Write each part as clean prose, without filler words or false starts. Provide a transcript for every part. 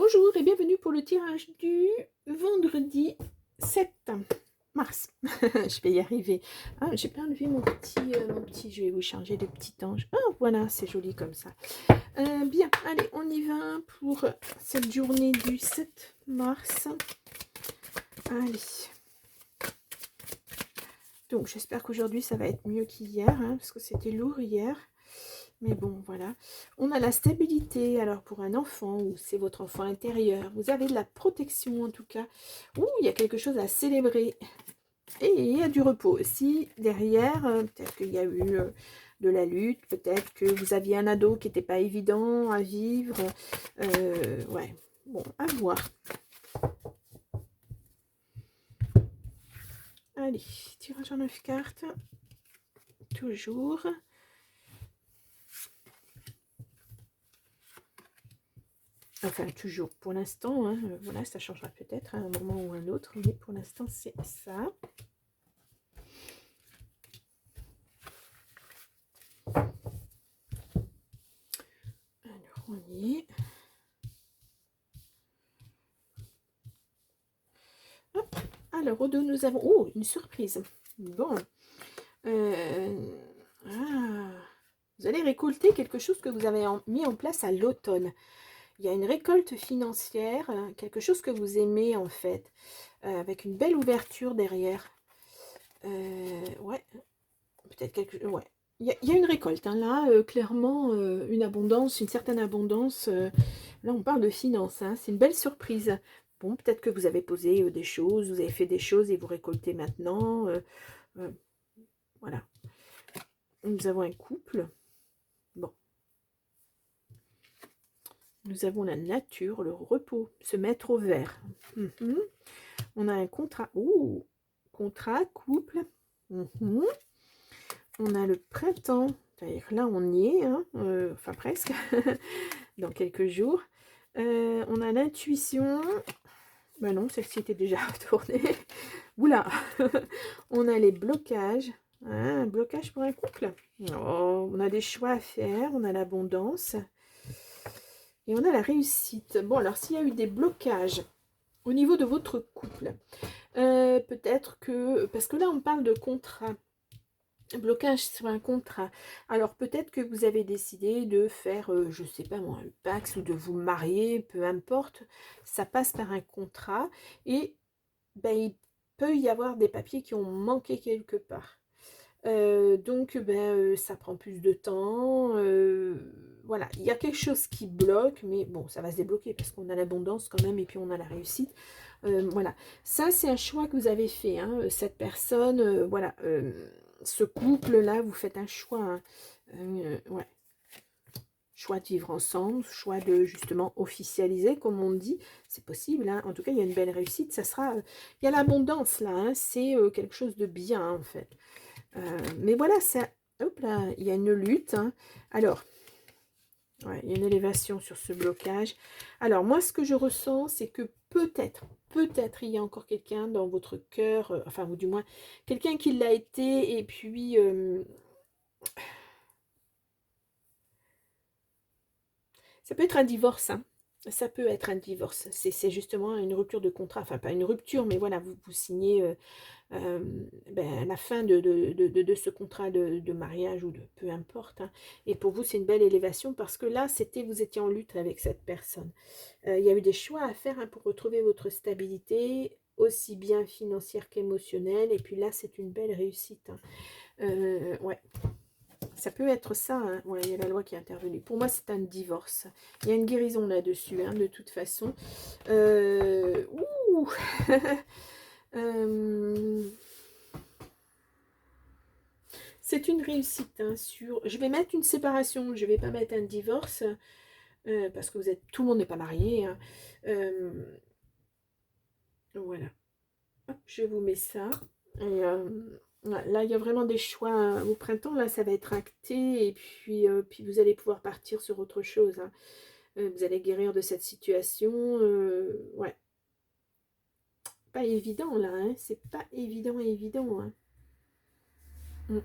Bonjour et bienvenue pour le tirage du vendredi 7 mars. Je vais y arriver. Ah, j'ai pas enlevé mon petit, je vais vous changer de petit ange. Ah, voilà, c'est joli comme ça. Bien, allez, on y va pour cette journée du 7 mars. Allez. Donc, j'espère qu'aujourd'hui, ça va être mieux qu'hier, hein, parce que c'était lourd hier. Mais bon, voilà. On a la stabilité, alors pour un enfant, ou c'est votre enfant intérieur, vous avez de la protection en tout cas. Ouh, il y a quelque chose à célébrer. Et il y a du repos aussi derrière. Peut-être qu'il y a eu de la lutte, peut-être que vous aviez un ado qui n'était pas évident à vivre. Ouais, bon, à voir. Allez, tirage en 9 cartes. Toujours. Enfin, toujours, pour l'instant, hein, voilà, ça changera peut-être à un moment ou un autre, mais pour l'instant, c'est ça. Alors, on y est. Hop. Alors, au dos, nous avons... Oh, une surprise. Bon. Ah, vous allez récolter quelque chose que vous avez mis en place à l'automne. Il y a une récolte financière, quelque chose que vous aimez en fait, avec une belle ouverture derrière. Ouais, peut-être quelque chose. Ouais. Il y a une récolte, hein, là, clairement, une abondance, une certaine abondance. Là, on parle de finances, hein, c'est une belle surprise. Bon, peut-être que vous avez posé des choses, vous avez fait des choses et vous récoltez maintenant. Voilà. Nous avons un couple. Bon. Nous avons la nature, le repos, se mettre au vert. On a un contrat. Ouh, contrat, couple. On a le printemps. C'est-à-dire là, on y est, hein, enfin presque, dans quelques jours. On a l'intuition. Ben non, celle-ci était déjà retournée. Oula. On a les blocages. Un blocage pour un couple. Oh, on a des choix à faire. On a l'abondance. Et on a la réussite. Bon, alors s'il y a eu des blocages au niveau de votre couple, peut-être que... Parce que là, on parle de contrat. Blocage sur un contrat. Alors peut-être que vous avez décidé de faire, je sais pas moi, un Pax ou de vous marier, peu importe. Ça passe par un contrat. Et ben, il peut y avoir des papiers qui ont manqué quelque part. Donc, ça prend plus de temps. Voilà, il y a quelque chose qui bloque, mais bon, ça va se débloquer parce qu'on a l'abondance quand même et puis on a la réussite. Voilà, ça c'est un choix que vous avez fait, hein, cette personne, voilà, ce couple-là, vous faites un choix, hein, ouais. Choix de vivre ensemble, choix de justement officialiser, comme on dit, c'est possible, hein. En tout cas, il y a une belle réussite, ça sera, il y a l'abondance là, hein, c'est quelque chose de bien en fait. Mais voilà, ça, hop là, il y a une lutte, hein. Alors, ouais, il y a une élévation sur ce blocage. Alors, moi, ce que je ressens, c'est que peut-être, il y a encore quelqu'un dans votre cœur, enfin, ou du moins, quelqu'un qui l'a été, et puis, ça peut être un divorce, hein. Ça peut être un divorce. C'est justement une rupture de contrat. Enfin, pas une rupture, mais voilà, vous signez la fin de ce contrat de mariage ou de peu importe, hein. Et pour vous, c'est une belle élévation parce que là, vous étiez en lutte avec cette personne. Il y a eu des choix à faire, hein, pour retrouver votre stabilité, aussi bien financière qu'émotionnelle. Et puis là, c'est une belle réussite, hein. Ouais. Ça peut être ça, hein. Ouais, il y a la loi qui est intervenue. Pour moi, c'est un divorce. Il y a une guérison là-dessus, hein, de toute façon. Ouh C'est une réussite, hein, sur... Je vais mettre une séparation, je ne vais pas mettre un divorce, parce que tout le monde n'est pas marié, hein. Voilà. Hop, je vous mets ça. Et là, il y a vraiment des choix, hein. Au printemps, là, ça va être acté. Et puis vous allez pouvoir partir sur autre chose, hein. Vous allez guérir de cette situation. Ouais. Pas évident, là, hein. C'est pas évident, hein. Mm.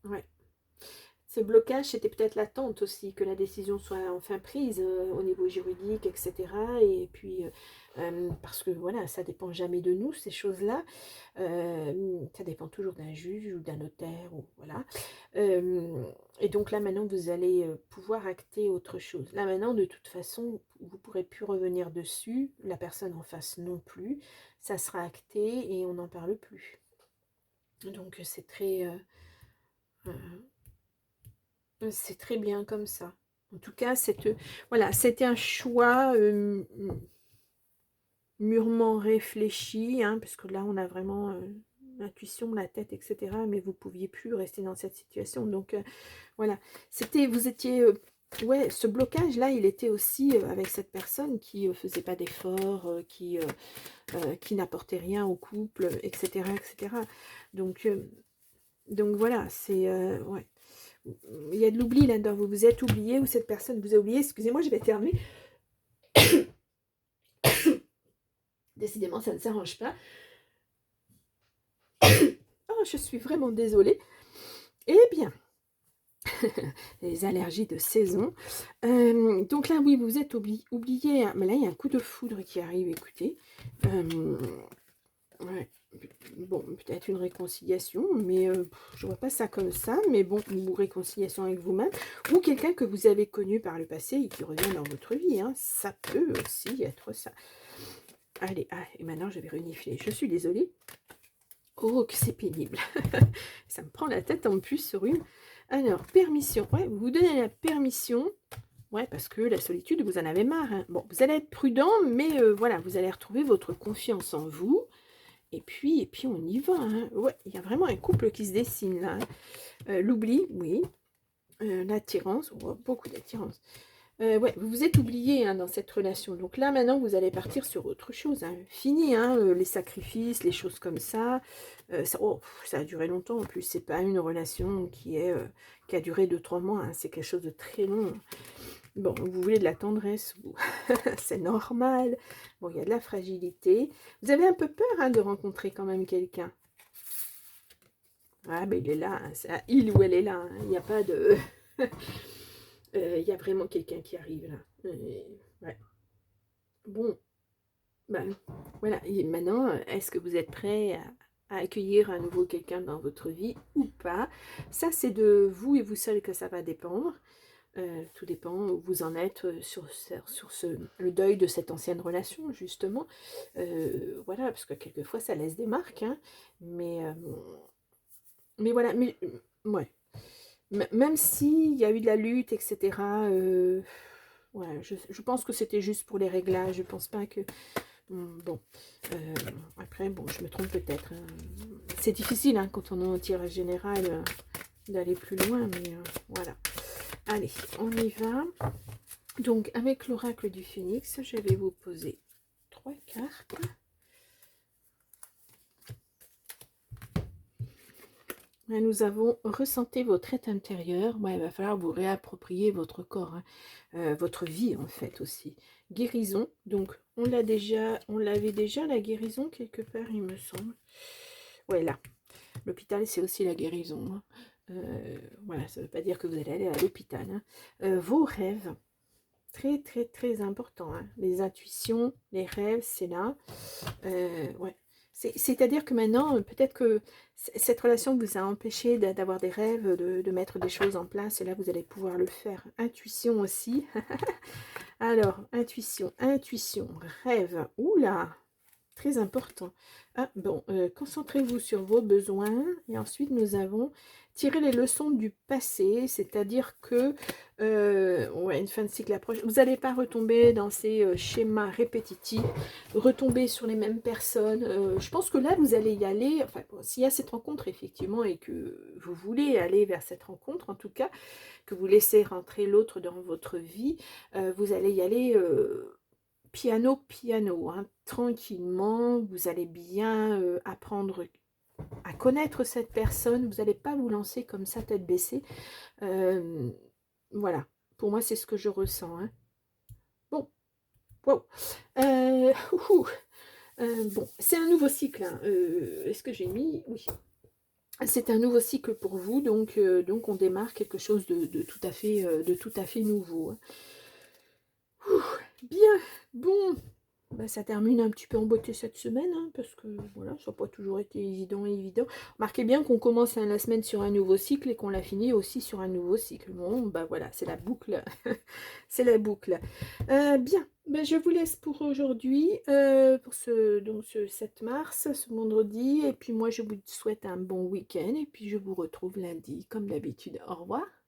Ouais. Ce blocage, c'était peut-être l'attente aussi, que la décision soit enfin prise au niveau juridique, etc. Et puis, parce que voilà, ça dépend jamais de nous, ces choses-là. Ça dépend toujours d'un juge ou d'un notaire, ou voilà. Et donc là, maintenant, vous allez pouvoir acter autre chose. Là, maintenant, de toute façon, vous ne pourrez plus revenir dessus, la personne en face non plus. Ça sera acté et on n'en parle plus. Donc, c'est très bien comme ça. En tout cas, voilà, c'était un choix mûrement réfléchi, hein, parce que là, on a vraiment l'intuition, la tête, etc. Mais vous ne pouviez plus rester dans cette situation. Donc, voilà. Vous étiez... ouais, ce blocage-là, il était aussi avec cette personne qui faisait pas d'efforts, qui n'apportait rien au couple, etc. etc. Donc voilà, c'est... ouais. Il y a de l'oubli là-dedans, vous vous êtes oublié ou cette personne vous a oublié. Excusez-moi, je vais éternuer. Décidément, ça ne s'arrange pas. Oh, je suis vraiment désolée. Eh bien, les allergies de saison. Donc là, oui, vous êtes oublié. Mais là, il y a un coup de foudre qui arrive, écoutez. Ouais. Bon, peut-être une réconciliation, mais je vois pas ça comme ça. Mais bon, une réconciliation avec vous-même, ou quelqu'un que vous avez connu par le passé et qui revient dans votre vie, hein. Ça peut aussi être ça. Allez, et maintenant je vais renifler. Je suis désolée. Oh, que c'est pénible. Ça me prend la tête en plus sur une. Alors, permission. Ouais, vous vous donnez la permission. Ouais, parce que la solitude, vous en avez marre, hein. Bon, vous allez être prudent, mais voilà, vous allez retrouver votre confiance en vous. Et puis on y va, hein. Ouais, il y a vraiment un couple qui se dessine là, hein. L'oubli, oui. L'attirance, beaucoup d'attirance. Ouais, vous vous êtes oublié, hein, dans cette relation. Donc là, maintenant, vous allez partir sur autre chose, hein. Fini, hein, les sacrifices, les choses comme ça. Ça a duré longtemps. En plus, c'est pas une relation qui a duré 2-3 mois, hein. C'est quelque chose de très long. Bon, vous voulez de la tendresse, vous. C'est normal. Bon, il y a de la fragilité. Vous avez un peu peur, hein, de rencontrer quand même quelqu'un. Ah, ben il est là, hein. Il ou elle est là, hein. Il n'y a pas de... Il y a vraiment quelqu'un qui arrive là. Ouais. Bon, ben voilà. Et maintenant, est-ce que vous êtes prêt à accueillir à nouveau quelqu'un dans votre vie ou pas? Ça, c'est de vous et vous seul que ça va dépendre. Tout dépend où vous en êtes sur le deuil de cette ancienne relation, justement. Voilà, parce que quelquefois, ça laisse des marques, hein. Mais voilà, ouais. Même s'il y a eu de la lutte, etc., ouais, je pense que c'était juste pour les réglages. Je pense pas que... Bon, après, bon, je me trompe peut-être, hein. C'est difficile, hein, quand on est en tirage général, d'aller plus loin, mais voilà. Allez, on y va. Donc, avec l'oracle du phénix, je vais vous poser 3 cartes. Là, nous avons ressenti votre être intérieur. Ouais, il va falloir vous réapproprier votre corps, hein. Votre vie, en fait, aussi. Guérison. Donc, on l'avait déjà, la guérison, quelque part, il me semble. Ouais, là. L'hôpital, c'est aussi la guérison, hein. Voilà, ça ne veut pas dire que vous allez aller à l'hôpital, hein. Vos rêves. Très, très, très important, hein. Les intuitions, les rêves, c'est là. Ouais. C'est-à-dire que maintenant, peut-être que cette relation vous a empêché d'avoir des rêves, de mettre des choses en place, et là, vous allez pouvoir le faire. Intuition aussi. Alors, intuition, rêve. Oula, très important. Ah, bon, concentrez-vous sur vos besoins. Et ensuite, nous avons tiré les leçons du passé. C'est-à-dire que, ouais, une fin de cycle approche. Vous n'allez pas retomber dans ces schémas répétitifs, retomber sur les mêmes personnes. Je pense que là, vous allez y aller. Enfin, bon, s'il y a cette rencontre, effectivement, et que vous voulez aller vers cette rencontre, en tout cas, que vous laissez rentrer l'autre dans votre vie, vous allez y aller... piano, hein, tranquillement, vous allez bien apprendre à connaître cette personne, vous n'allez pas vous lancer comme ça, tête baissée. Voilà, pour moi, c'est ce que je ressens, hein. Bon, wow. Bon, c'est un nouveau cycle, hein. Est-ce que j'ai mis? Oui. c'est un nouveau cycle pour vous, donc on démarre quelque chose de tout à fait nouveau, hein. Ouh, bien, bon, bah, ça termine un petit peu en beauté cette semaine, hein, parce que voilà, ça n'a pas toujours été évident. Marquez bien qu'on commence la semaine sur un nouveau cycle et qu'on la finit aussi sur un nouveau cycle. Bon, bah voilà, c'est la boucle. C'est la boucle. Bien, bah, je vous laisse pour aujourd'hui, pour ce 7 mars, ce vendredi. Et puis moi, je vous souhaite un bon week-end. Et puis je vous retrouve lundi, comme d'habitude. Au revoir.